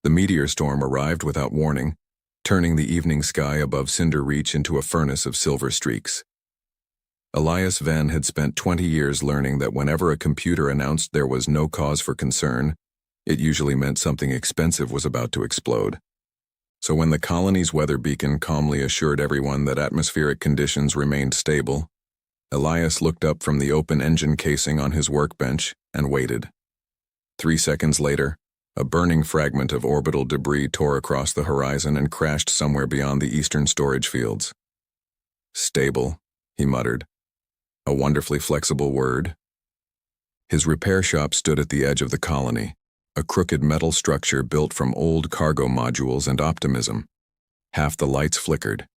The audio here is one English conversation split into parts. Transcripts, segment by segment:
The meteor storm arrived without warning, turning the evening sky above Cinder Reach into a furnace of silver streaks. Elias Venn had spent 20 years learning that whenever a computer announced there was no cause for concern, it usually meant something expensive was about to explode. So when the colony's weather beacon calmly assured everyone that atmospheric conditions remained stable, Elias looked up from the open engine casing on his workbench and waited. 3 seconds later, a burning fragment of orbital debris tore across the horizon and crashed somewhere beyond the eastern storage fields. Stable, he muttered. A wonderfully flexible word. His repair shop stood at the edge of the colony, a crooked metal structure built from old cargo modules and optimism. Half the lights flickered.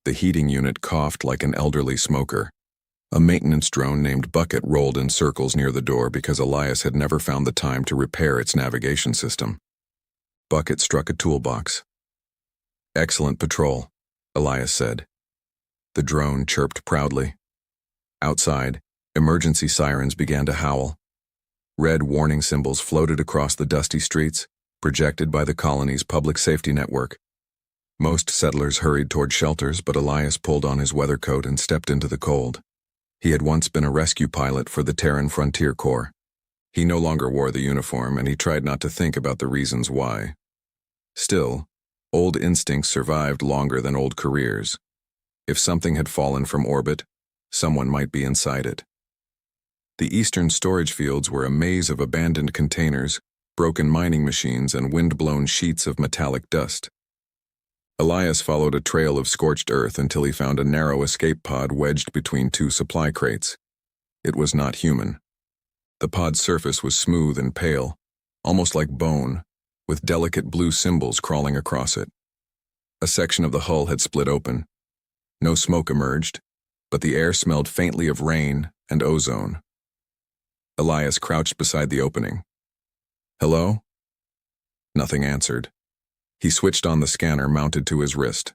The heating unit coughed like an elderly smoker. A maintenance drone named Bucket rolled in circles near the door because Elias had never found the time to repair its navigation system. Bucket struck a toolbox. "Excellent patrol," Elias said. The drone chirped proudly. Outside, emergency sirens began to howl. Red warning symbols floated across the dusty streets, projected by the colony's public safety network. Most settlers hurried toward shelters, but Elias pulled on his weather coat and stepped into the cold. He had once been a rescue pilot for the Terran Frontier Corps. He no longer wore the uniform, and he tried not to think about the reasons why. Still, old instincts survived longer than old careers. If something had fallen from orbit, someone might be inside it. The eastern storage fields were a maze of abandoned containers, broken mining machines, and wind-blown sheets of metallic dust. Elias followed a trail of scorched earth until he found a narrow escape pod wedged between 2 supply crates. It was not human. The pod's surface was smooth and pale, almost like bone, with delicate blue symbols crawling across it. A section of the hull had split open. No smoke emerged, but the air smelled faintly of rain and ozone. Elias crouched beside the opening. "Hello?" Nothing answered. He switched on the scanner mounted to his wrist.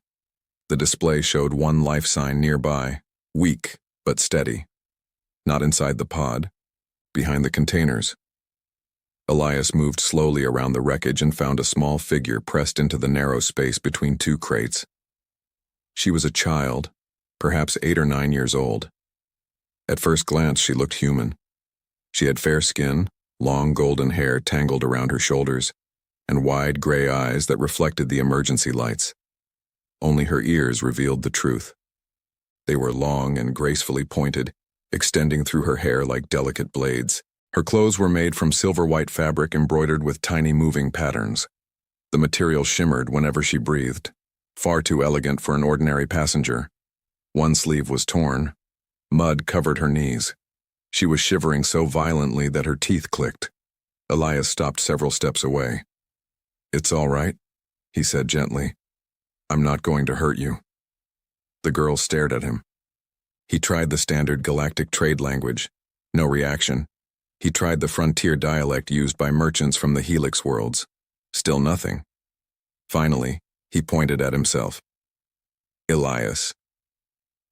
The display showed one life sign nearby, weak but steady. Not inside the pod, behind the containers. Elias moved slowly around the wreckage and found a small figure pressed into the narrow space between 2 crates. She was a child, perhaps 8 or 9 years old. At first glance, she looked human. She had fair skin, long golden hair tangled around her shoulders, and wide gray eyes that reflected the emergency lights. Only her ears revealed the truth. They were long and gracefully pointed, extending through her hair like delicate blades. Her clothes were made from silver-white fabric embroidered with tiny moving patterns. The material shimmered whenever she breathed, far too elegant for an ordinary passenger. One sleeve was torn. Mud covered her knees. She was shivering so violently that her teeth clicked. Elias stopped several steps away. "It's all right," he said gently. "I'm not going to hurt you." The girl stared at him. He tried the standard galactic trade language. No reaction. He tried the frontier dialect used by merchants from the Helix worlds. Still nothing. Finally, he pointed at himself. "Elias."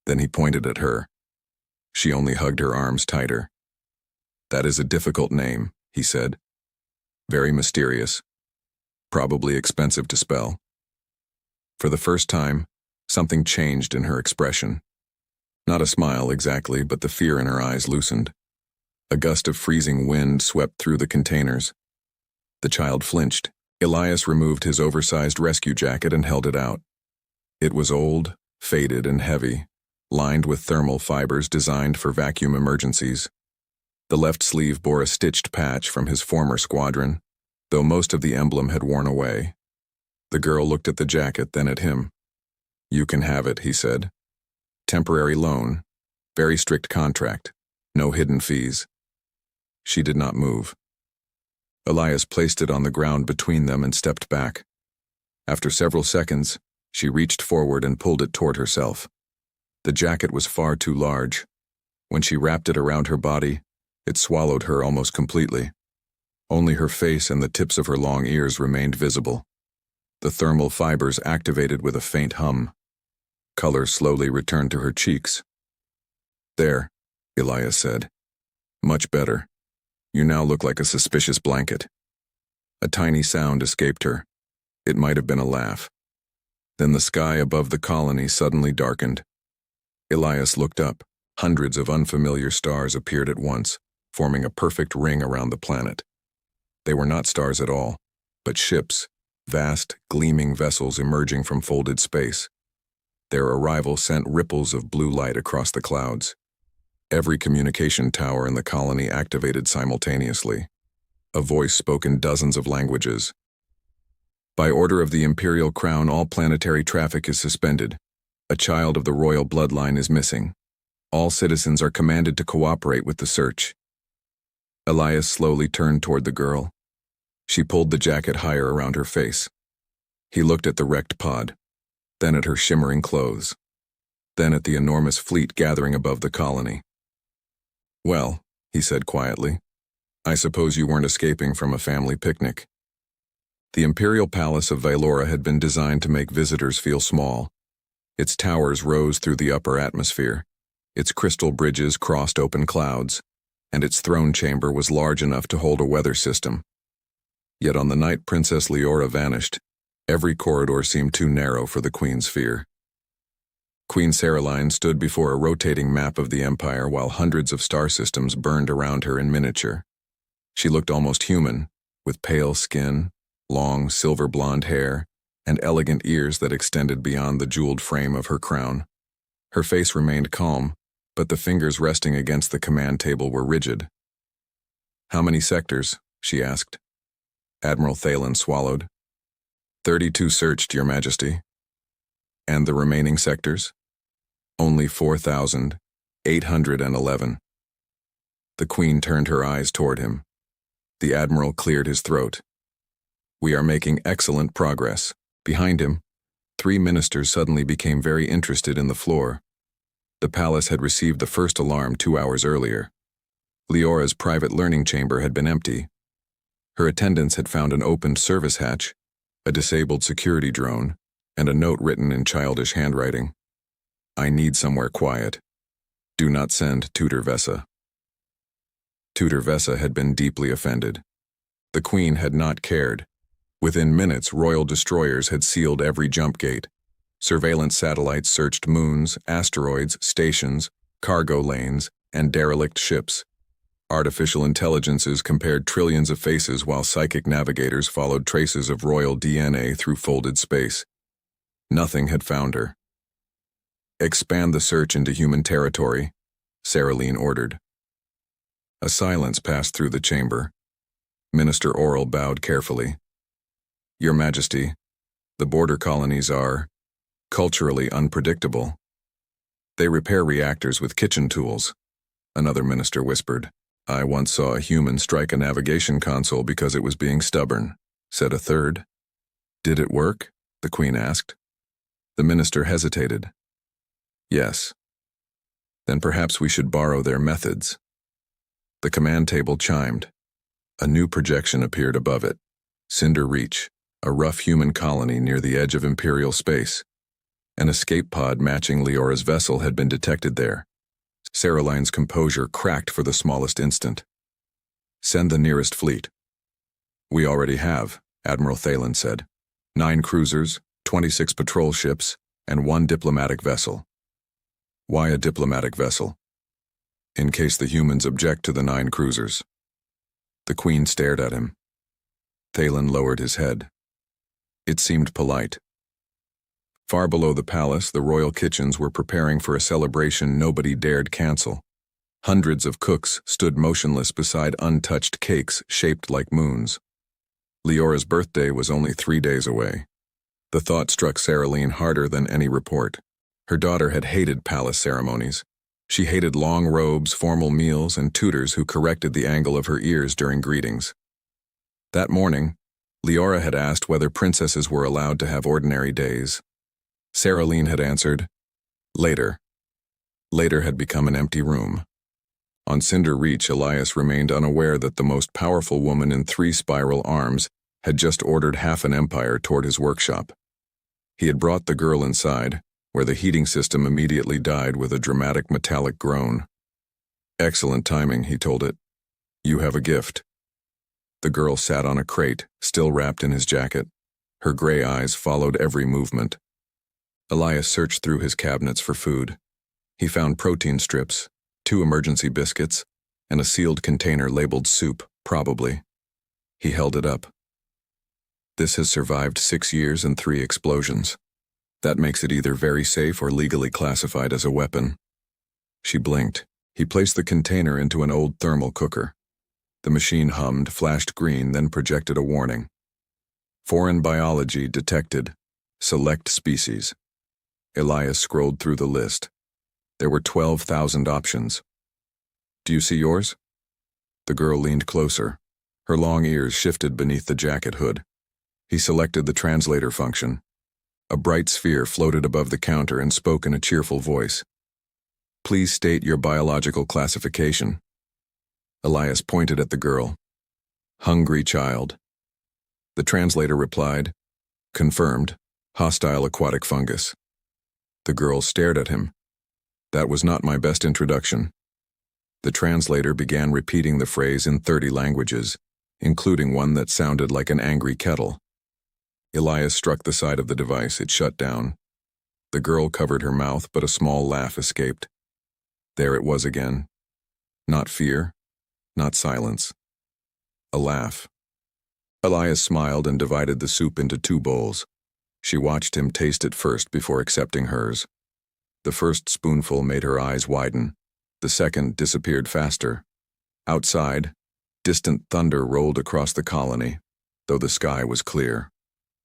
Then he pointed at her. She only hugged her arms tighter. "That is a difficult name," he said. "Very mysterious. Probably expensive to spell." For the first time, something changed in her expression. Not a smile exactly, but the fear in her eyes loosened. A gust of freezing wind swept through the containers. The child flinched. Elias removed his oversized rescue jacket and held it out. It was old, faded, and heavy, lined with thermal fibers designed for vacuum emergencies. The left sleeve bore a stitched patch from his former squadron, though most of the emblem had worn away. The girl looked at the jacket, then at him. "You can have it," he said. "Temporary loan. Very strict contract. No hidden fees." She did not move. Elias placed it on the ground between them and stepped back. After several seconds, she reached forward and pulled it toward herself. The jacket was far too large. When she wrapped it around her body, it swallowed her almost completely. Only her face and the tips of her long ears remained visible. The thermal fibers activated with a faint hum. Color slowly returned to her cheeks. "There," Elias said. "Much better. You now look like a suspicious blanket." A tiny sound escaped her, It might have been a laugh. Then the sky above the colony suddenly darkened. Elias looked up. Hundreds of unfamiliar stars appeared at once, forming a perfect ring around the planet. They were not stars at all, but ships, vast, gleaming vessels emerging from folded space. Their arrival sent ripples of blue light across the clouds. Every communication tower in the colony activated simultaneously. A voice spoke in dozens of languages. By order of the Imperial Crown, all planetary traffic is suspended. A child of the royal bloodline is missing. All citizens are commanded to cooperate with the search. Elias slowly turned toward the girl. She pulled the jacket higher around her face. He looked at the wrecked pod, then at her shimmering clothes, then at the enormous fleet gathering above the colony. "Well," he said quietly, "I suppose you weren't escaping from a family picnic." The Imperial Palace of Liora had been designed to make visitors feel small. Its towers rose through the upper atmosphere, its crystal bridges crossed open clouds, and its throne chamber was large enough to hold a weather system. Yet on the night Princess Liora vanished, every corridor seemed too narrow for the Queen's fear. Queen Seralyne stood before a rotating map of the Empire while hundreds of star systems burned around her in miniature. She looked almost human, with pale skin, long silver blonde hair, and elegant ears that extended beyond the jeweled frame of her crown. Her face remained calm, but the fingers resting against the command table were rigid. "How many sectors?" she asked. Admiral Thalen swallowed. 32 searched, Your Majesty." "And the remaining sectors?" "Only 4,811. The Queen turned her eyes toward him. The Admiral cleared his throat. "We are making excellent progress." Behind him, 3 ministers suddenly became very interested in the floor. The palace had received the first alarm 2 hours earlier. Liora's private learning chamber had been empty. Her attendants had found an opened service hatch, a disabled security drone, and a note written in childish handwriting. "I need somewhere quiet. Do not send Tutor Vessa." Tutor Vessa had been deeply offended. The Queen had not cared. Within minutes, royal destroyers had sealed every jump gate. Surveillance satellites searched moons, asteroids, stations, cargo lanes, and derelict ships. Artificial intelligences compared trillions of faces while psychic navigators followed traces of royal DNA through folded space. Nothing had found her. "Expand the search into human territory," Seralyne ordered. A silence passed through the chamber. Minister Oral bowed carefully. "Your Majesty, the border colonies are culturally unpredictable. They repair reactors with kitchen tools," another minister whispered. "I once saw a human strike a navigation console because it was being stubborn," said a third. "Did it work?" the Queen asked. The minister hesitated. "Yes." "Then perhaps we should borrow their methods." The command table chimed. A new projection appeared above it. Cinder Reach, a rough human colony near the edge of Imperial space. An escape pod matching Liora's vessel had been detected there. Seralyne's composure cracked for the smallest instant. "Send the nearest fleet." "We already have," Admiral Thalen said. 9 cruisers, 26 patrol ships, and 1 diplomatic vessel. "Why a diplomatic vessel?" "In case the humans object to the 9 cruisers." The Queen stared at him. Thalen lowered his head. It seemed polite. Far below the palace, the royal kitchens were preparing for a celebration nobody dared cancel. Hundreds of cooks stood motionless beside untouched cakes shaped like moons. Liora's birthday was only 3 days away. The thought struck Seralyne harder than any report. Her daughter had hated palace ceremonies. She hated long robes, formal meals, and tutors who corrected the angle of her ears during greetings. That morning, Liora had asked whether princesses were allowed to have ordinary days. Seralyne had answered, "Later." Later had become an empty room. On Cinder Reach, Elias remained unaware that the most powerful woman in 3 spiral arms had just ordered half an empire toward his workshop. He had brought the girl inside, where the heating system immediately died with a dramatic metallic groan. "Excellent timing," he told it. "You have a gift." The girl sat on a crate, still wrapped in his jacket. Her gray eyes followed every movement. Elias searched through his cabinets for food. He found protein strips, 2 emergency biscuits, and a sealed container labeled soup, probably. He held it up. This has survived 6 years and 3 explosions. That makes it either very safe or legally classified as a weapon. She blinked. He placed the container into an old thermal cooker. The machine hummed, flashed green, then projected a warning. Foreign biology detected. Select species. Elias scrolled through the list. There were 12,000 options. Do you see yours? The girl leaned closer. Her long ears shifted beneath the jacket hood. He selected the translator function. A bright sphere floated above the counter and spoke in a cheerful voice. Please state your biological classification. Elias pointed at the girl. Hungry child. The translator replied, confirmed, hostile aquatic fungus. The girl stared at him. That was not my best introduction. The translator began repeating the phrase in 30 languages, including one that sounded like an angry kettle. Elias struck the side of the device. It shut down. The girl covered her mouth, but a small laugh escaped. There it was again. Not fear, not silence. A laugh. Elias smiled and divided the soup into 2 bowls. She watched him taste it first before accepting hers. The first spoonful made her eyes widen. The second disappeared faster. Outside, distant thunder rolled across the colony, though the sky was clear.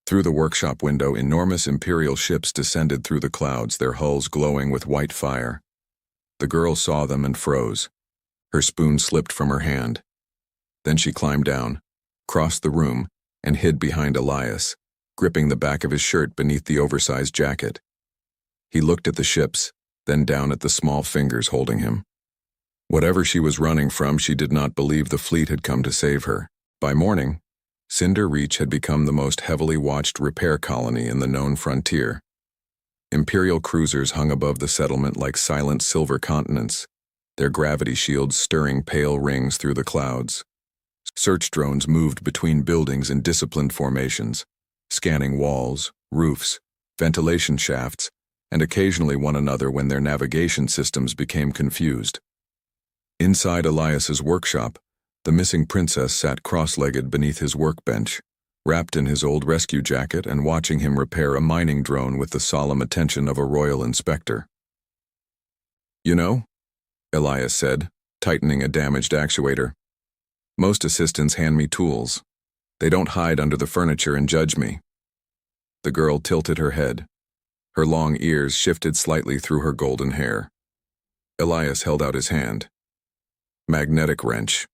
Through the workshop window, enormous Imperial ships descended through the clouds, their hulls glowing with white fire. The girl saw them and froze. Her spoon slipped from her hand. Then she climbed down, crossed the room, and hid behind Elias, gripping the back of his shirt beneath the oversized jacket. He looked at the ships, then down at the small fingers holding him. Whatever she was running from, she did not believe the fleet had come to save her. By morning, Cinder Reach had become the most heavily watched repair colony in the known frontier. Imperial cruisers hung above the settlement like silent silver continents, their gravity shields stirring pale rings through the clouds. Search drones moved between buildings in disciplined formations, scanning walls, roofs, ventilation shafts, and occasionally one another when their navigation systems became confused. Inside Elias's workshop, the missing princess sat cross-legged beneath his workbench, wrapped in his old rescue jacket and watching him repair a mining drone with the solemn attention of a royal inspector. You know, Elias said, tightening a damaged actuator. Most assistants hand me tools. They don't hide under the furniture and judge me. The girl tilted her head. Her long ears shifted slightly through her golden hair. Elias held out his hand. Magnetic wrench.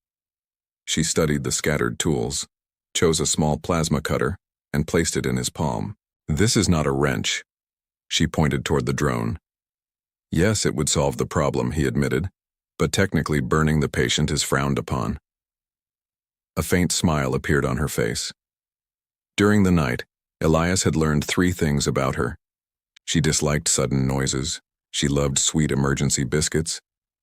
She studied the scattered tools, chose a small plasma cutter, and placed it in his palm. This is not a wrench. She pointed toward the drone. Yes, it would solve the problem, he admitted, but technically burning the patient is frowned upon. A faint smile appeared on her face. During the night, Elias had learned 3 things about her. She disliked sudden noises, she loved sweet emergency biscuits,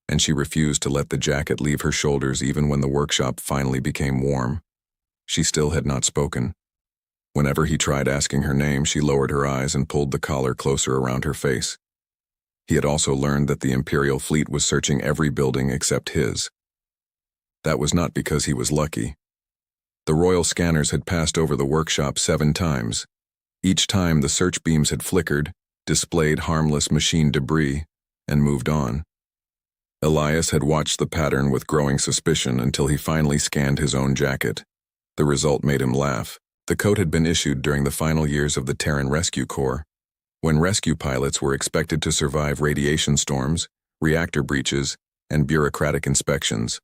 and she refused to let the jacket leave her shoulders even when the workshop finally became warm. She still had not spoken. Whenever he tried asking her name, she lowered her eyes and pulled the collar closer around her face. He had also learned that the Imperial fleet was searching every building except his. That was not because he was lucky. The royal scanners had passed over the workshop 7 times. Each time the search beams had flickered, displayed harmless machine debris, and moved on. Elias had watched the pattern with growing suspicion until he finally scanned his own jacket. The result made him laugh. The coat had been issued during the final years of the Terran Rescue Corps, when rescue pilots were expected to survive radiation storms, reactor breaches, and bureaucratic inspections.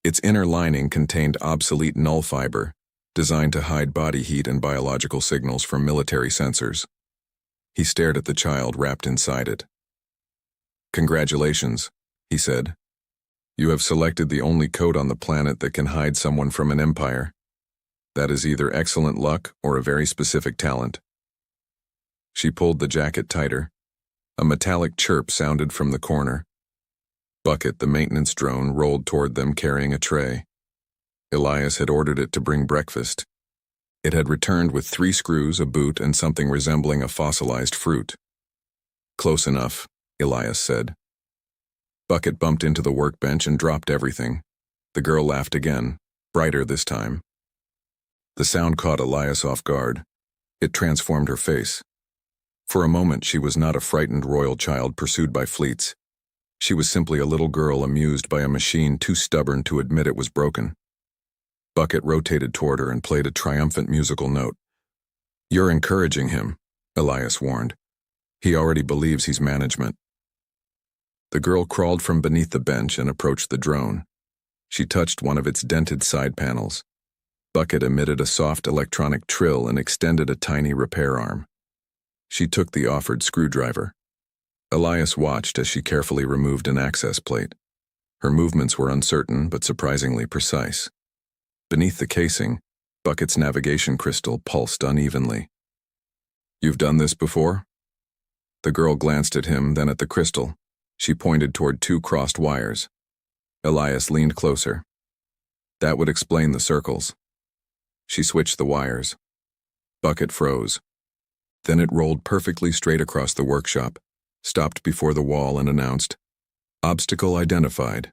Its inner lining contained obsolete null fiber, designed to hide body heat and biological signals from military sensors. He stared at the child wrapped inside it. Congratulations, he said. You have selected the only coat on the planet that can hide someone from an empire. That is either excellent luck or a very specific talent. She pulled the jacket tighter. A metallic chirp sounded from the corner. Bucket, the maintenance drone, rolled toward them carrying a tray. Elias had ordered it to bring breakfast. It had returned with 3 screws, a boot, and something resembling a fossilized fruit. "Close enough," Elias said. Bucket bumped into the workbench and dropped everything. The girl laughed again, brighter this time. The sound caught Elias off guard. It transformed her face. For a moment, she was not a frightened royal child pursued by fleets. She was simply a little girl amused by a machine too stubborn to admit it was broken. Bucket rotated toward her and played a triumphant musical note. "You're encouraging him," Elias warned. "He already believes he's management." The girl crawled from beneath the bench and approached the drone. She touched one of its dented side panels. Bucket emitted a soft electronic trill and extended a tiny repair arm. She took the offered screwdriver. Elias watched as she carefully removed an access plate. Her movements were uncertain but surprisingly precise. Beneath the casing, Bucket's navigation crystal pulsed unevenly. "You've done this before?" The girl glanced at him, then at the crystal. She pointed toward 2 crossed wires. Elias leaned closer. "That would explain the circles." She switched the wires. Bucket froze. Then it rolled perfectly straight across the workshop, stopped before the wall and announced, "Obstacle identified."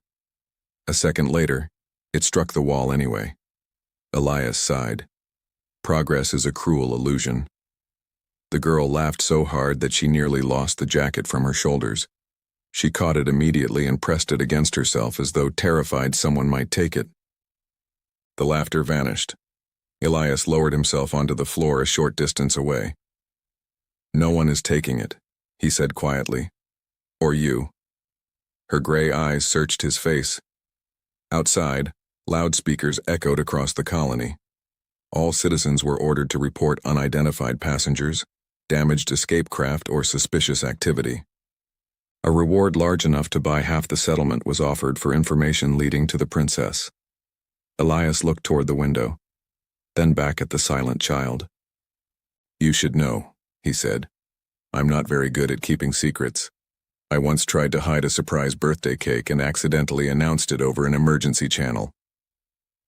A second later, it struck the wall anyway. Elias sighed. Progress is a cruel illusion. The girl laughed so hard that she nearly lost the jacket from her shoulders. She caught it immediately and pressed it against herself as though terrified someone might take it. The laughter vanished. Elias lowered himself onto the floor a short distance away. "No one is taking it," he said quietly. "Or you." Her gray eyes searched his face. Outside, loudspeakers echoed across the colony. All citizens were ordered to report unidentified passengers, damaged escape craft, or suspicious activity. A reward large enough to buy half the settlement was offered for information leading to the princess. Elias looked toward the window, then back at the silent child. "You should know," he said. "I'm not very good at keeping secrets. I once tried to hide a surprise birthday cake and accidentally announced it over an emergency channel."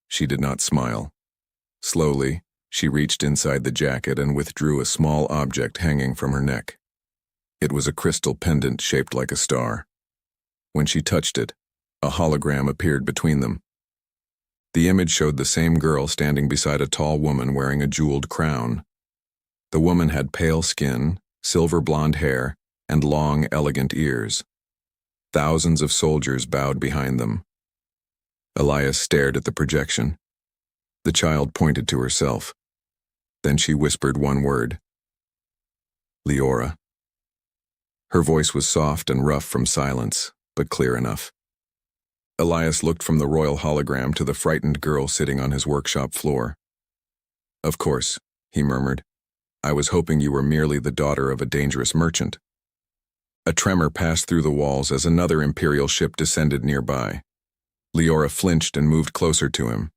She did not smile. Slowly, she reached inside the jacket and withdrew a small object hanging from her neck. It was a crystal pendant shaped like a star. When she touched it, a hologram appeared between them. The image showed the same girl standing beside a tall woman wearing a jeweled crown. The woman had pale skin, silver blonde hair, and long, elegant ears. Thousands of soldiers bowed behind them. Elias stared at the projection. The child pointed to herself. Then she whispered one word. "Liora." Her voice was soft and rough from silence, but clear enough. Elias looked from the royal hologram to the frightened girl sitting on his workshop floor. "Of course," he murmured. "I was hoping you were merely the daughter of a dangerous merchant." A tremor passed through the walls as another imperial ship descended nearby. Liora flinched and moved closer to him.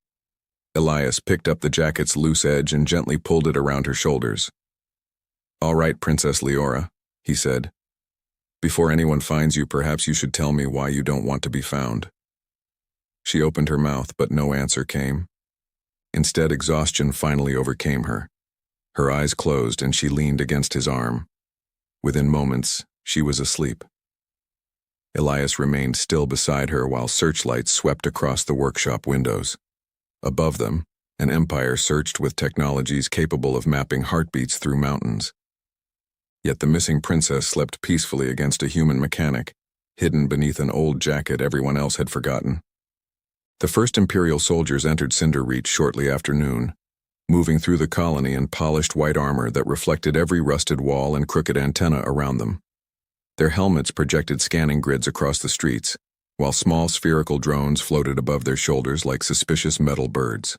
Elias picked up the jacket's loose edge and gently pulled it around her shoulders. "All right, Princess Liora," he said. "Before anyone finds you, perhaps you should tell me why you don't want to be found." She opened her mouth, but no answer came. Instead, exhaustion finally overcame her. Her eyes closed and she leaned against his arm. Within moments, she was asleep. Elias remained still beside her while searchlights swept across the workshop windows. Above them, an empire searched with technologies capable of mapping heartbeats through mountains. Yet the missing princess slept peacefully against a human mechanic, hidden beneath an old jacket everyone else had forgotten. The first Imperial soldiers entered Cinder Reach shortly after noon, moving through the colony in polished white armor that reflected every rusted wall and crooked antenna around them. Their helmets projected scanning grids across the streets, while small spherical drones floated above their shoulders like suspicious metal birds.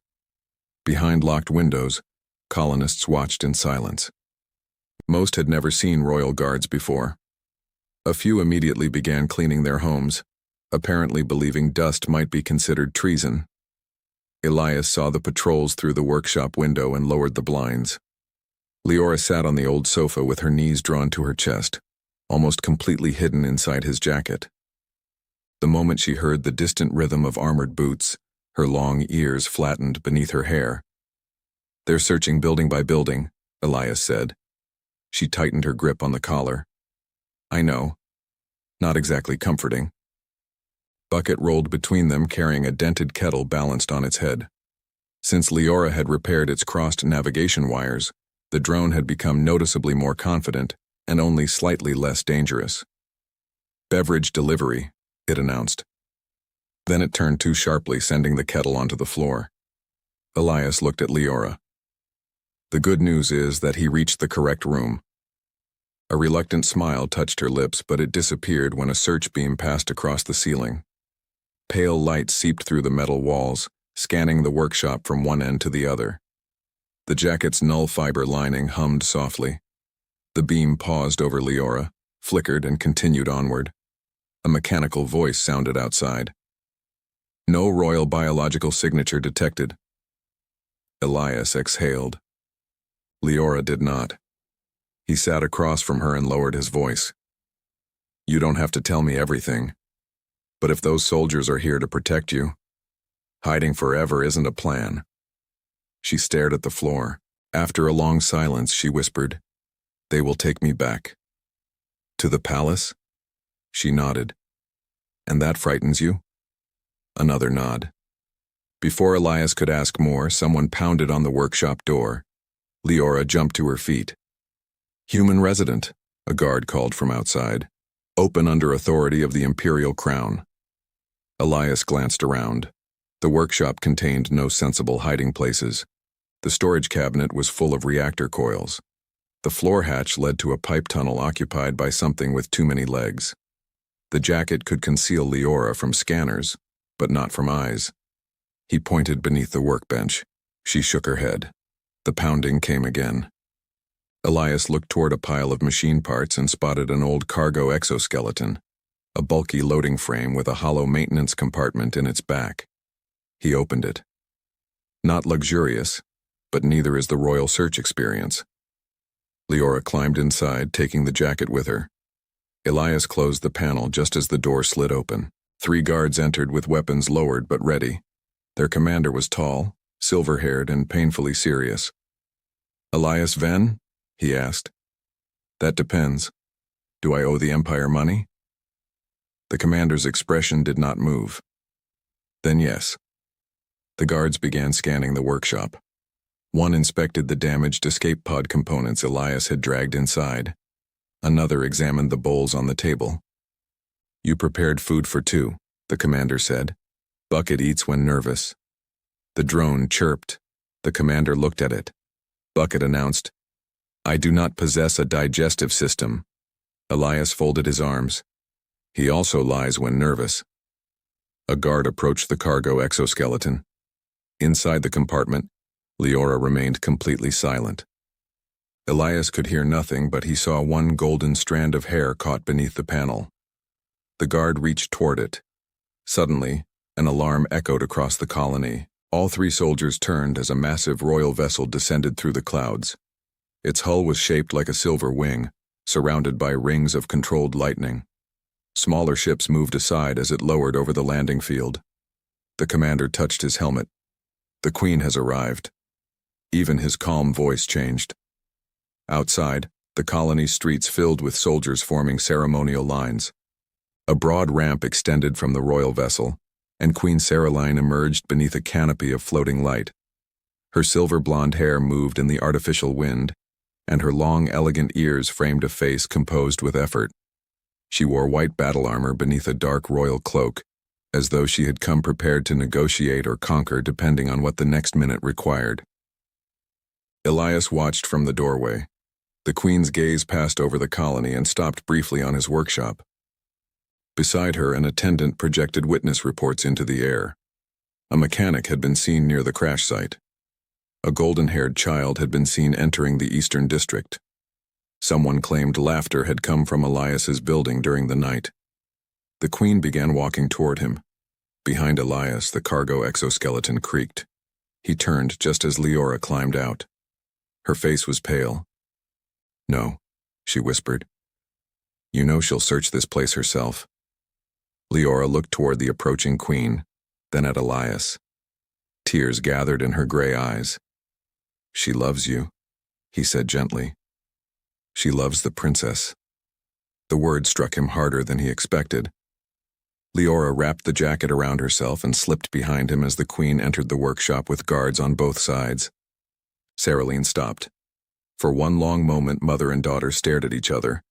Behind locked windows, colonists watched in silence. Most had never seen royal guards before. A few immediately began cleaning their homes, apparently believing dust might be considered treason. Elias saw the patrols through the workshop window and lowered the blinds. Liora sat on the old sofa with her knees drawn to her chest, almost completely hidden inside his jacket. The moment she heard the distant rhythm of armored boots, her long ears flattened beneath her hair. They're searching building by building, Elias said. She tightened her grip on the collar. I know. Not exactly comforting. Bucket rolled between them carrying a dented kettle balanced on its head. Since Liora had repaired its crossed navigation wires, the drone had become noticeably more confident and only slightly less dangerous. Beverage delivery, it announced. Then it turned too sharply, sending the kettle onto the floor. Elias looked at Liora. The good news is that he reached the correct room. A reluctant smile touched her lips, but it disappeared when a search beam passed across the ceiling. Pale light seeped through the metal walls, scanning the workshop from one end to the other. The jacket's null fiber lining hummed softly. The beam paused over Liora, flickered, and continued onward. A mechanical voice sounded outside. No royal biological signature detected. Elias exhaled. Liora did not. He sat across from her and lowered his voice. You don't have to tell me everything. But if those soldiers are here to protect you, hiding forever isn't a plan. She stared at the floor. After a long silence, she whispered, They will take me back. To the palace? She nodded. And that frightens you? Another nod. Before Elias could ask more, someone pounded on the workshop door. Liora jumped to her feet. Human resident, a guard called from outside. Open under authority of the Imperial Crown. Elias glanced around. The workshop contained no sensible hiding places. The storage cabinet was full of reactor coils. The floor hatch led to a pipe tunnel occupied by something with too many legs. The jacket could conceal Liora from scanners, but not from eyes. He pointed beneath the workbench. She shook her head. The pounding came again. Elias looked toward a pile of machine parts and spotted an old cargo exoskeleton, a bulky loading frame with a hollow maintenance compartment in its back. He opened it. Not luxurious, but neither is the royal search experience. Liora climbed inside, taking the jacket with her. Elias closed the panel just as the door slid open. 3 guards entered with weapons lowered but ready. Their commander was tall, silver-haired, and painfully serious. Elias Venn? He asked. That depends. Do I owe the Empire money? The commander's expression did not move. Then yes. The guards began scanning the workshop. One inspected the damaged escape pod components Elias had dragged inside. Another examined the bowls on the table. You prepared food for 2, the commander said. Bucket eats when nervous. The drone chirped. The commander looked at it. Bucket announced, I do not possess a digestive system. Elias folded his arms. He also lies when nervous. A guard approached the cargo exoskeleton. Inside the compartment, Liora remained completely silent. Elias could hear nothing, but he saw one golden strand of hair caught beneath the panel. The guard reached toward it. Suddenly, an alarm echoed across the colony. All 3 soldiers turned as a massive royal vessel descended through the clouds. Its hull was shaped like a silver wing, surrounded by rings of controlled lightning. Smaller ships moved aside as it lowered over the landing field. The commander touched his helmet. The Queen has arrived. Even his calm voice changed. Outside, the colony's streets filled with soldiers forming ceremonial lines. A broad ramp extended from the royal vessel, and Queen Seralyne emerged beneath a canopy of floating light. Her silver blonde hair moved in the artificial wind, and her long, elegant ears framed a face composed with effort. She wore white battle armor beneath a dark royal cloak, as though she had come prepared to negotiate or conquer depending on what the next minute required. Elias watched from the doorway. The Queen's gaze passed over the colony and stopped briefly on his workshop. Beside her, an attendant projected witness reports into the air. A mechanic had been seen near the crash site. A golden-haired child had been seen entering the Eastern District. Someone claimed laughter had come from Elias's building during the night. The Queen began walking toward him. Behind Elias, the cargo exoskeleton creaked. He turned just as Liora climbed out. Her face was pale. No, she whispered. You know she'll search this place herself. Liora looked toward the approaching Queen, then at Elias. Tears gathered in her gray eyes. She loves you, he said gently. She loves the princess. The word struck him harder than he expected. Liora wrapped the jacket around herself and slipped behind him as the queen entered the workshop with guards on both sides. Seralyne stopped. For one long moment, mother and daughter stared at each other.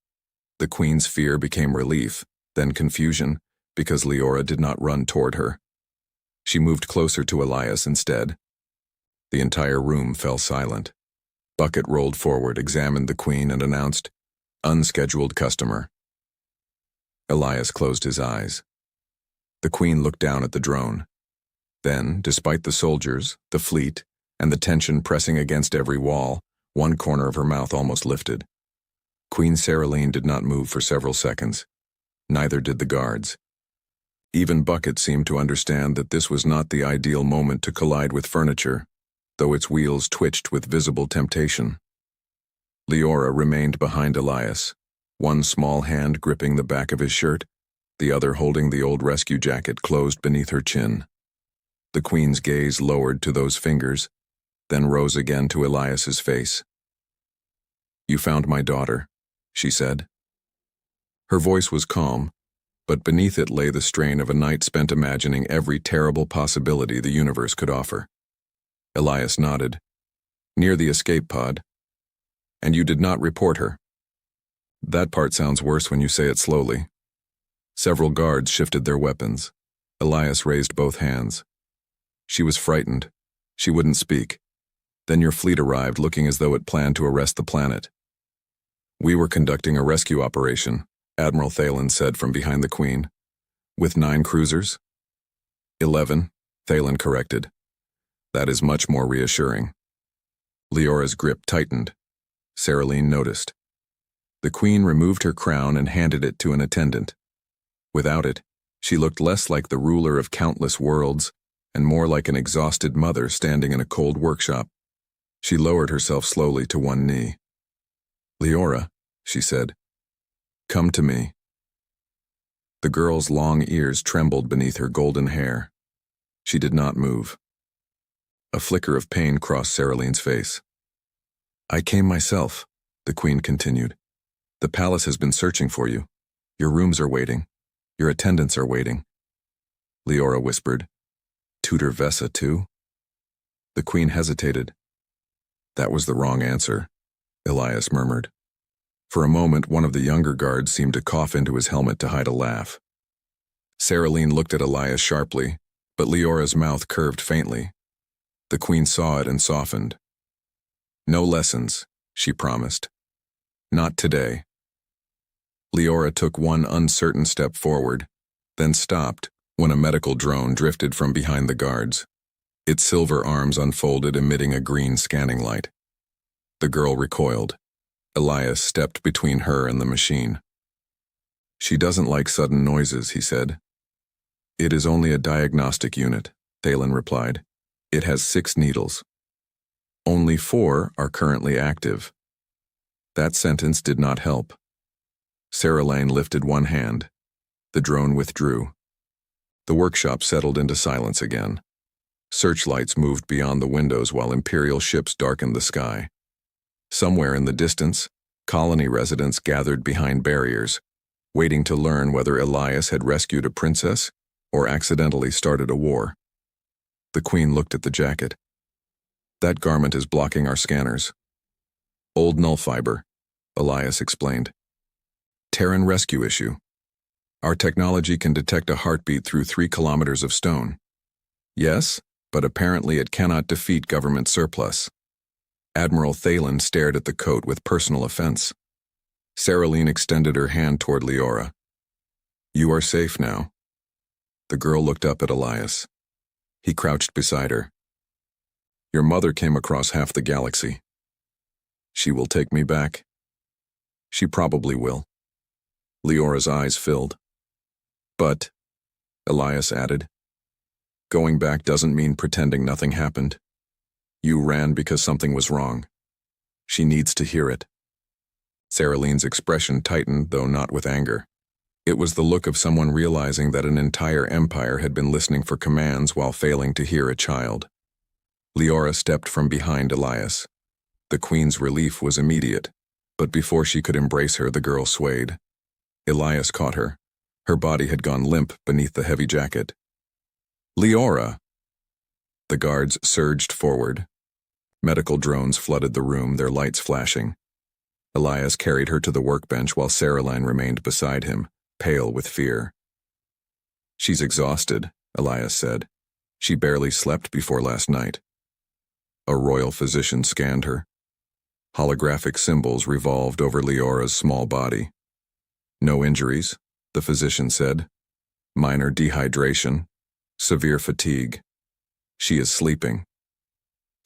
The queen's fear became relief, then confusion, because Liora did not run toward her. She moved closer to Elias instead. The entire room fell silent. Bucket rolled forward, examined the queen, and announced, "Unscheduled customer." Elias closed his eyes. The queen looked down at the drone. Then, despite the soldiers, the fleet, and the tension pressing against every wall, one corner of her mouth almost lifted. Queen Seralyne did not move for several seconds. Neither did the guards. Even Bucket seemed to understand that this was not the ideal moment to collide with furniture, though its wheels twitched with visible temptation. Liora remained behind Elias, one small hand gripping the back of his shirt, the other holding the old rescue jacket closed beneath her chin. The queen's gaze lowered to those fingers, then rose again to Elias's face. "You found my daughter," she said. Her voice was calm, but beneath it lay the strain of a night spent imagining every terrible possibility the universe could offer. Elias nodded. "Near the escape pod. And you did not report her." "That part sounds worse when you say it slowly." Several guards shifted their weapons. Elias raised both hands. "She was frightened. She wouldn't speak. Then your fleet arrived looking as though it planned to arrest the planet." "We were conducting a rescue operation," Admiral Thalen said from behind the queen. "With 9 cruisers?" 11, Thalen corrected. "That is much more reassuring." Liora's grip tightened. Seralyne noticed. The queen removed her crown and handed it to an attendant. Without it, she looked less like the ruler of countless worlds and more like an exhausted mother standing in a cold workshop. She lowered herself slowly to one knee. "Liora," she said, "come to me." The girl's long ears trembled beneath her golden hair. She did not move. A flicker of pain crossed Seralyne's face. "I came myself," the queen continued. "The palace has been searching for you. Your rooms are waiting. Your attendants are waiting." Liora whispered, "Tutor Vessa too?" The queen hesitated. "That was the wrong answer," Elias murmured. For a moment, one of the younger guards seemed to cough into his helmet to hide a laugh. Seralyne looked at Elias sharply, but Liora's mouth curved faintly. The queen saw it and softened. "No lessons," she promised. "Not today." Liora took one uncertain step forward, then stopped when a medical drone drifted from behind the guards. Its silver arms unfolded, emitting a green scanning light. The girl recoiled. Elias stepped between her and the machine. "She doesn't like sudden noises," he said. "It is only a diagnostic unit," Thalen replied. "It has 6 needles. Only 4 are currently active." That sentence did not help. Seralyne lifted one hand. The drone withdrew. The workshop settled into silence again. Searchlights moved beyond the windows while Imperial ships darkened the sky. Somewhere in the distance, colony residents gathered behind barriers, waiting to learn whether Elias had rescued a princess or accidentally started a war. The queen looked at the jacket. "That garment is blocking our scanners." "Old null fiber," Elias explained. "Terran rescue issue. Our technology can detect a heartbeat through 3 kilometers of stone. Yes, but apparently it cannot defeat government surplus." Admiral Thalen stared at the coat with personal offense. Seralyne extended her hand toward Liora. "You are safe now." The girl looked up at Elias. He crouched beside her. "Your mother came across half the galaxy. She will take me back." "She probably will." Liora's eyes filled. "But," Elias added, "going back doesn't mean pretending nothing happened. You ran because something was wrong. She needs to hear it." Seralyne's expression tightened, though not with anger. It was the look of someone realizing that an entire empire had been listening for commands while failing to hear a child. Liora stepped from behind Elias. The Queen's relief was immediate, but before she could embrace her, the girl swayed. Elias caught her. Her body had gone limp beneath the heavy jacket. Liora! The guards surged forward. Medical drones flooded the room, their lights flashing. Elias carried her to the workbench while Seralyne remained beside him, pale with fear. "She's exhausted," Elias said. "She barely slept before last night." A royal physician scanned her. Holographic symbols revolved over Liora's small body. "No injuries," the physician said. "Minor dehydration, severe fatigue. She is sleeping."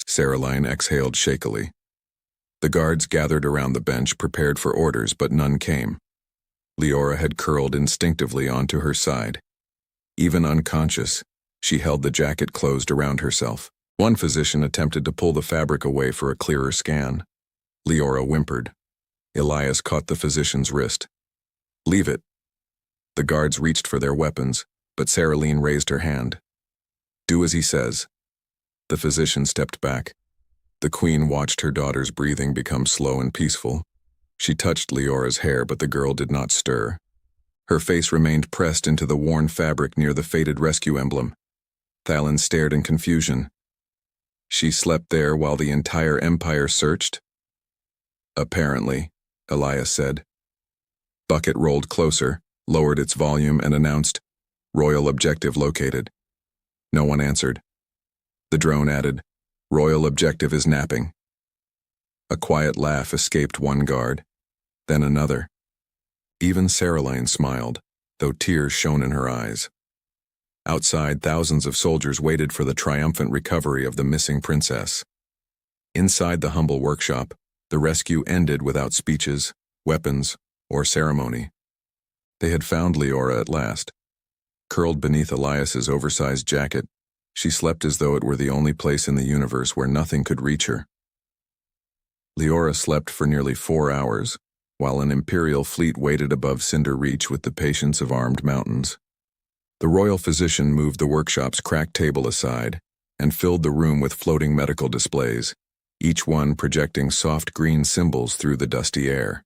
Seralyne exhaled shakily. The guards gathered around the bench, prepared for orders, but none came. Liora had curled instinctively onto her side. Even unconscious, she held the jacket closed around herself. One physician attempted to pull the fabric away for a clearer scan. Liora whimpered. Elias caught the physician's wrist. "Leave it." The guards reached for their weapons, but Seralyne raised her hand. "Do as he says." The physician stepped back. The Queen watched her daughter's breathing become slow and peaceful. She touched Liora's hair, but the girl did not stir. Her face remained pressed into the worn fabric near the faded rescue emblem. Thalen stared in confusion. "She slept there while the entire Empire searched?" "Apparently," Elias said. Bucket rolled closer, lowered its volume, and announced, "Royal objective located." No one answered. The drone added, "Royal objective is napping." A quiet laugh escaped one guard, then another. Even Seralyne smiled, though tears shone in her eyes. Outside, thousands of soldiers waited for the triumphant recovery of the missing princess. Inside the humble workshop, the rescue ended without speeches, weapons, or ceremony. They had found Liora at last. Curled beneath Elias's oversized jacket, she slept as though it were the only place in the universe where nothing could reach her. Liora slept for nearly 4 hours, while an Imperial fleet waited above Cinder Reach with the patience of armed mountains. The royal physician moved the workshop's cracked table aside and filled the room with floating medical displays, each one projecting soft green symbols through the dusty air.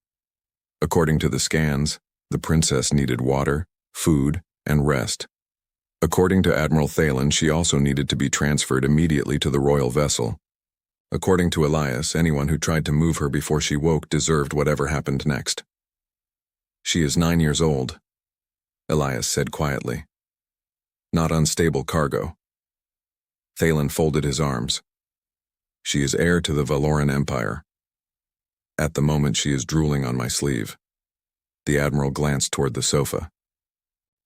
According to the scans, the princess needed water, food, and rest. According to Admiral Thalen, she also needed to be transferred immediately to the royal vessel. According to Elias, anyone who tried to move her before she woke deserved whatever happened next. "She is 9 years old," Elias said quietly. "Not unstable cargo." Thalen folded his arms. "She is heir to the Valoran Empire. At the moment she is drooling on my sleeve." The Admiral glanced toward the sofa.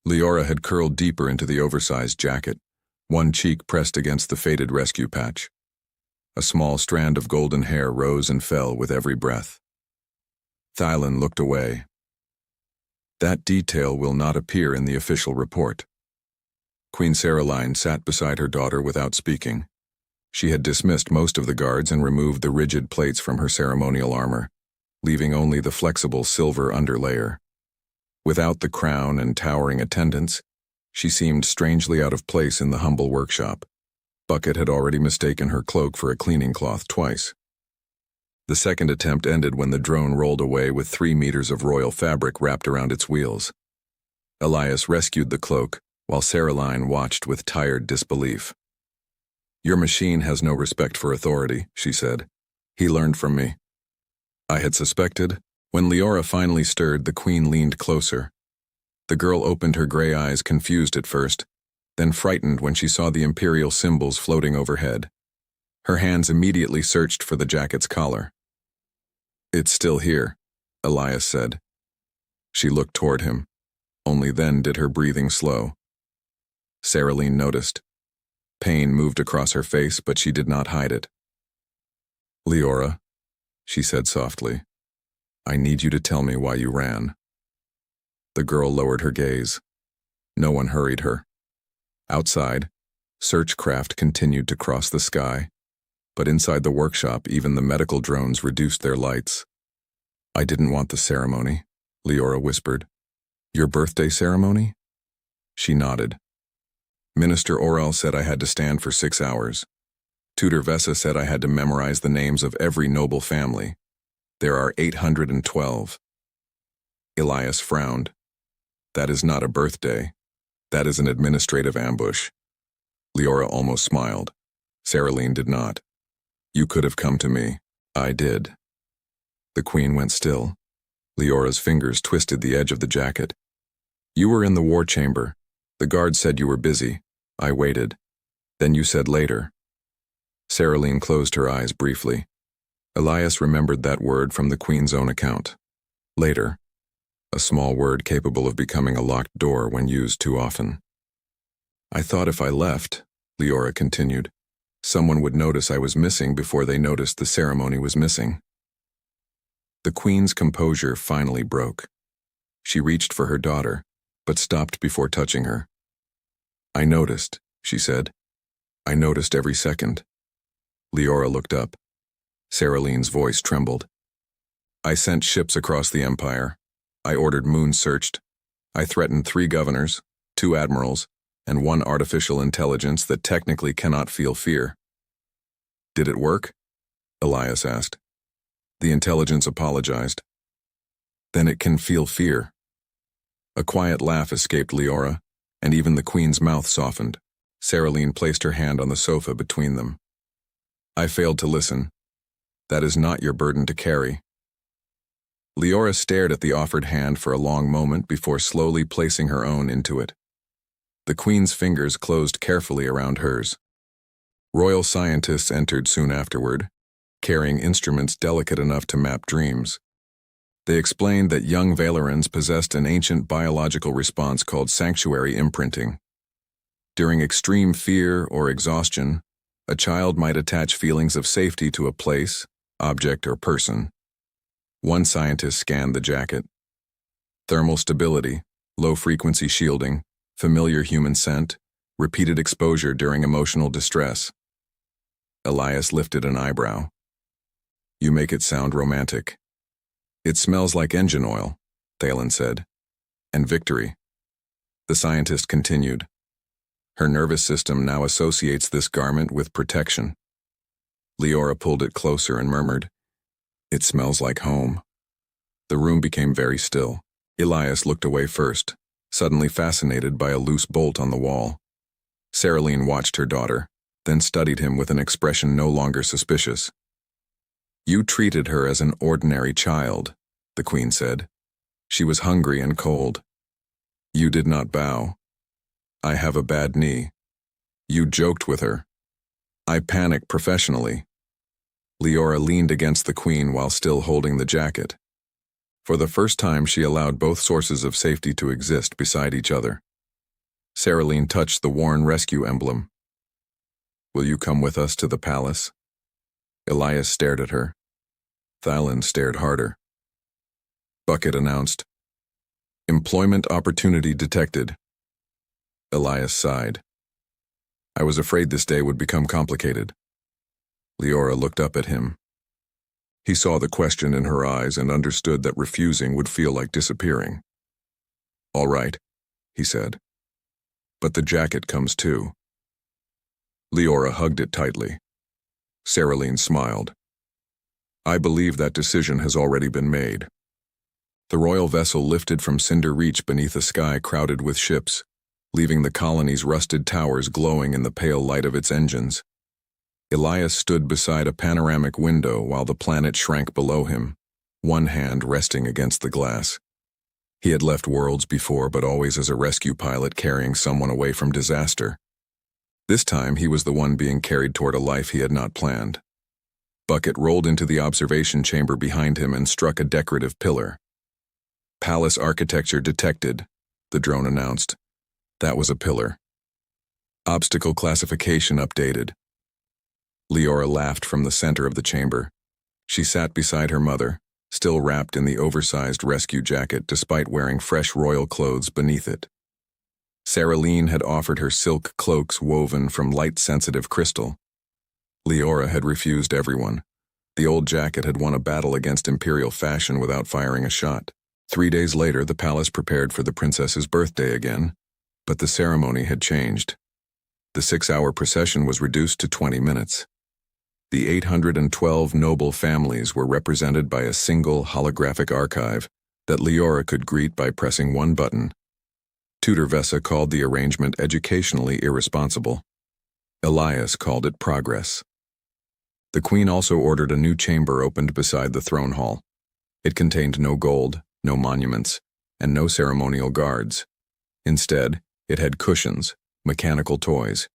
Liora had curled deeper into the oversized jacket, one cheek pressed against the faded rescue patch. A small strand of golden hair rose and fell with every breath. Thalen looked away. "That detail will not appear in the official report." Queen Seralyne sat beside her daughter without speaking. She had dismissed most of the guards and removed the rigid plates from her ceremonial armor, leaving only the flexible silver underlayer. Without the crown and towering attendants, she seemed strangely out of place in the humble workshop. Bucket had already mistaken her cloak for a cleaning cloth twice. The second attempt ended when the drone rolled away with 3 meters of royal fabric wrapped around its wheels. Elias rescued the cloak, while Seralyne watched with tired disbelief. "Your machine has no respect for authority," she said. "He learned from me." I had suspected. When Liora finally stirred, the Queen leaned closer. The girl opened her gray eyes, confused at first, then frightened when she saw the Imperial symbols floating overhead. Her hands immediately searched for the jacket's collar. "It's still here," Elias said. She looked toward him. Only then did her breathing slow. Seralyne noticed. Pain moved across her face, but she did not hide it. "Liora," she said softly, "I need you to tell me why you ran." The girl lowered her gaze. No one hurried her. Outside, search craft continued to cross the sky, but inside the workshop, even the medical drones reduced their lights. "I didn't want the ceremony," Liora whispered. "Your birthday ceremony?" She nodded. "Minister Orel said I had to stand for 6 hours. Tutor Vessa said I had to memorize the names of every noble family. There are 812. Elias frowned. That is not a birthday. That is an administrative ambush. Liora almost smiled. Seralyne did not. You could have come to me. I did. The queen went still. Leora's fingers twisted the edge of the jacket. You were in the war chamber. The guard said you were busy. I waited. Then you said later. Seralyne closed her eyes briefly. Elias remembered that word from the queen's own account. Later. A small word capable of becoming a locked door when used too often. I thought if I left, Liora continued, someone would notice I was missing before they noticed the ceremony was missing. The queen's composure finally broke. She reached for her daughter, but stopped before touching her. I noticed, she said. I noticed every second. Liora looked up. Seralyne's voice trembled. I sent ships across the empire. I ordered moons searched. I threatened 3 governors, 2 admirals, and 1 artificial intelligence that technically cannot feel fear. Did it work? Elias asked. The intelligence apologized. Then it can feel fear. A quiet laugh escaped Liora, and even the queen's mouth softened. Seralyne placed her hand on the sofa between them. I failed to listen. That is not your burden to carry. Liora stared at the offered hand for a long moment before slowly placing her own into it. The queen's fingers closed carefully around hers. Royal scientists entered soon afterward, carrying instruments delicate enough to map dreams. They explained that young Valerans possessed an ancient biological response called sanctuary imprinting. During extreme fear or exhaustion, a child might attach feelings of safety to a place, object, or person. One scientist scanned the jacket. Thermal stability, low-frequency shielding, familiar human scent, repeated exposure during emotional distress. Elias lifted an eyebrow. You make it sound romantic. It smells like engine oil, Thalen said. And victory. The scientist continued. Her nervous system now associates this garment with protection. Liora pulled it closer and murmured, It smells like home. The room became very still. Elias looked away first, suddenly fascinated by a loose bolt on the wall. Seralyne watched her daughter, then studied him with an expression no longer suspicious. You treated her as an ordinary child, the queen said. She was hungry and cold. You did not bow. I have a bad knee. You joked with her. I panicked professionally. Liora leaned against the queen while still holding the jacket. For the first time, she allowed both sources of safety to exist beside each other. Seralyne touched the worn rescue emblem. Will you come with us to the palace? Elias stared at her. Thalen stared harder. Bucket announced. Employment opportunity detected. Elias sighed. I was afraid this day would become complicated. Liora looked up at him. He saw the question in her eyes and understood that refusing would feel like disappearing. All right, he said. But the jacket comes too. Liora hugged it tightly. Seralyne smiled. I believe that decision has already been made. The royal vessel lifted from Cinder Reach beneath a sky crowded with ships, leaving the colony's rusted towers glowing in the pale light of its engines. Elias stood beside a panoramic window while the planet shrank below him, one hand resting against the glass. He had left worlds before, but always as a rescue pilot carrying someone away from disaster. This time, he was the one being carried toward a life he had not planned. Bucket rolled into the observation chamber behind him and struck a decorative pillar. Palace architecture detected, the drone announced. That was a pillar. Obstacle classification updated. Liora laughed from the center of the chamber. She sat beside her mother, still wrapped in the oversized rescue jacket despite wearing fresh royal clothes beneath it. Seralyne had offered her silk cloaks woven from light-sensitive crystal. Liora had refused everyone. The old jacket had won a battle against imperial fashion without firing a shot. 3 days later, the palace prepared for the princess's birthday again, but the ceremony had changed. The 6-hour procession was reduced to 20 minutes. The 812 noble families were represented by a single holographic archive that Liora could greet by pressing one button. Tutor Vesa called the arrangement educationally irresponsible. Elias called it progress. The queen also ordered a new chamber opened beside the throne hall. It contained no gold, no monuments, and no ceremonial guards. Instead, it had cushions, mechanical toys,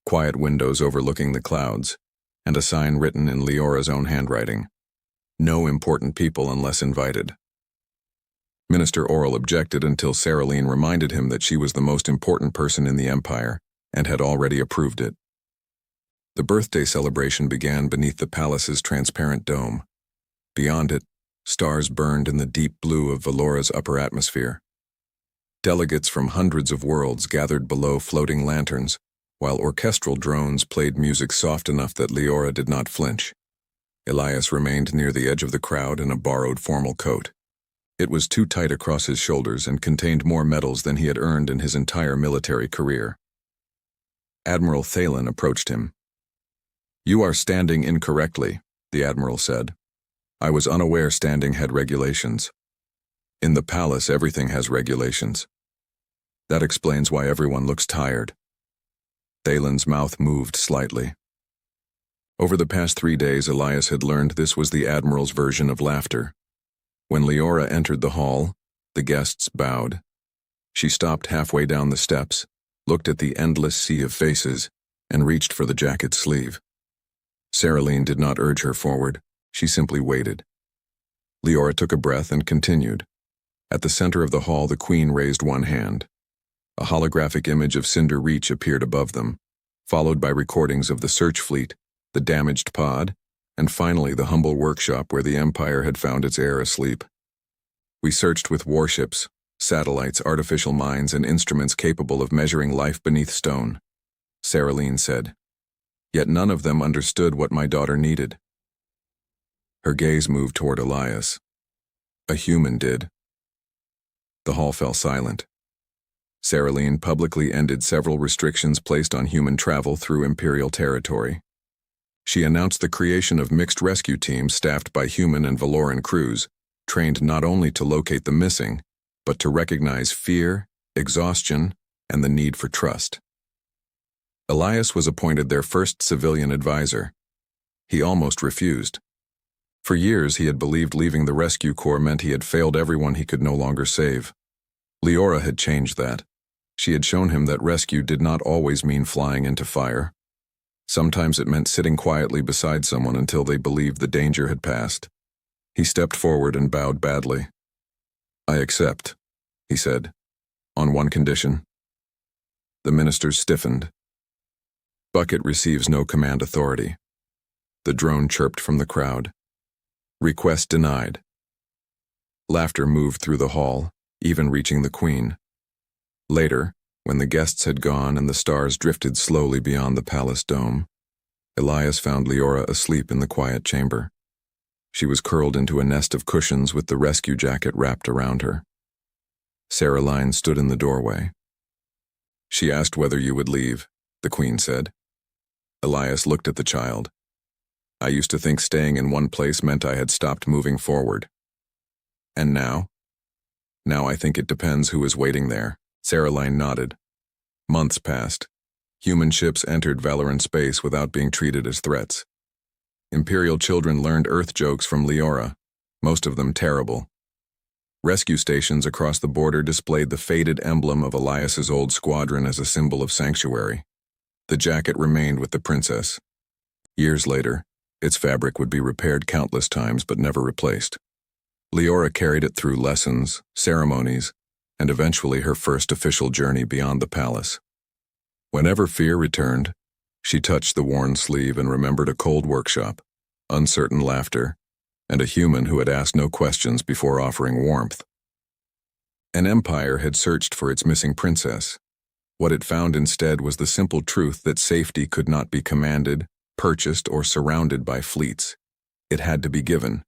quiet windows overlooking the clouds, and a sign written in Liora's own handwriting. No important people unless invited. Minister Oral objected until Seralyne reminded him that she was the most important person in the empire and had already approved it. The birthday celebration began beneath the palace's transparent dome. Beyond it, stars burned in the deep blue of Valora's upper atmosphere. Delegates from hundreds of worlds gathered below floating lanterns, while orchestral drones played music soft enough that Liora did not flinch. Elias remained near the edge of the crowd in a borrowed formal coat. It was too tight across his shoulders and contained more medals than he had earned in his entire military career. Admiral Thalen approached him. "You are standing incorrectly," the admiral said. "I was unaware standing had regulations. In the palace, everything has regulations. That explains why everyone looks tired." Thalen's mouth moved slightly. Over the past 3 days, Elias had learned this was the admiral's version of laughter. When Liora entered the hall, the guests bowed. She stopped halfway down the steps, looked at the endless sea of faces, and reached for the jacket's sleeve. Seralyne did not urge her forward. She simply waited. Liora took a breath and continued. At the center of the hall, the queen raised one hand. A holographic image of Cinder Reach appeared above them, followed by recordings of the search fleet, the damaged pod, and finally the humble workshop where the Empire had found its heir asleep. "We searched with warships, satellites, artificial minds, and instruments capable of measuring life beneath stone," Seralyne said. "Yet none of them understood what my daughter needed." Her gaze moved toward Elias. "A human did." The hall fell silent. Seralyne publicly ended several restrictions placed on human travel through Imperial territory. She announced the creation of mixed rescue teams staffed by human and Valoran crews, trained not only to locate the missing, but to recognize fear, exhaustion, and the need for trust. Elias was appointed their first civilian advisor. He almost refused. For years he had believed leaving the rescue corps meant he had failed everyone he could no longer save. Liora had changed that. She had shown him that rescue did not always mean flying into fire. Sometimes it meant sitting quietly beside someone until they believed the danger had passed. He stepped forward and bowed badly. "I accept," he said, "on one condition." The ministers stiffened. "Bucket receives no command authority." The drone chirped from the crowd. "Request denied." Laughter moved through the hall, even reaching the queen. Later, when the guests had gone and the stars drifted slowly beyond the palace dome, Elias found Liora asleep in the quiet chamber. She was curled into a nest of cushions with the rescue jacket wrapped around her. Seralyne stood in the doorway. "She asked whether you would leave," the queen said. Elias looked at the child. "I used to think staying in one place meant I had stopped moving forward. And now? Now I think it depends who is waiting there." Seralyne nodded. Months passed. Human ships entered Valoran space without being treated as threats. Imperial children learned Earth jokes from Liora, most of them terrible. Rescue stations across the border displayed the faded emblem of Elias's old squadron as a symbol of sanctuary. The jacket remained with the princess. Years later, its fabric would be repaired countless times but never replaced. Liora carried it through lessons, ceremonies, and eventually her first official journey beyond the palace. Whenever fear returned, she touched the worn sleeve and remembered a cold workshop, uncertain laughter, and a human who had asked no questions before offering warmth. An empire had searched for its missing princess. What it found instead was the simple truth that safety could not be commanded, purchased, or surrounded by fleets. It had to be given.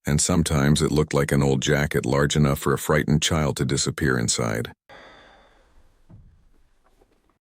And sometimes it looked like an old jacket large enough for a frightened child to disappear inside.